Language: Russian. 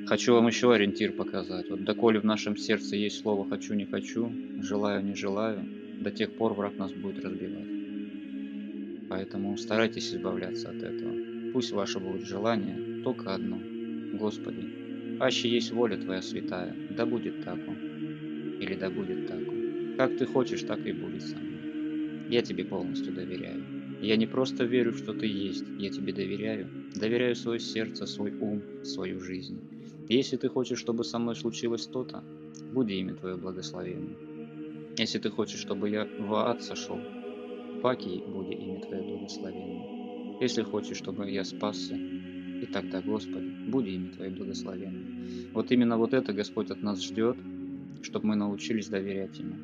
Хочу вам еще ориентир показать. Вот доколе в нашем сердце есть слово «хочу, не хочу», «желаю, не желаю», до тех пор враг нас будет разбивать. Поэтому старайтесь избавляться от этого. Пусть ваше будет желание только одно. Господи, аще есть воля Твоя святая, да будет тако, или да будет тако. Как Ты хочешь, так и будет со мной. Я Тебе полностью доверяю. Я не просто верю, что Ты есть, я Тебе доверяю. Доверяю свое сердце, свой ум, свою жизнь. Если Ты хочешь, чтобы со мной случилось то-то, буди имя Твое благословенно. Если Ты хочешь, чтобы я в ад сошел, паки буди имя Твое благословенно. Если хочешь, чтобы я спасся, и тогда, Господи, буди имя Твое благословенно. Вот именно вот это Господь от нас ждет, чтобы мы научились доверять Ему.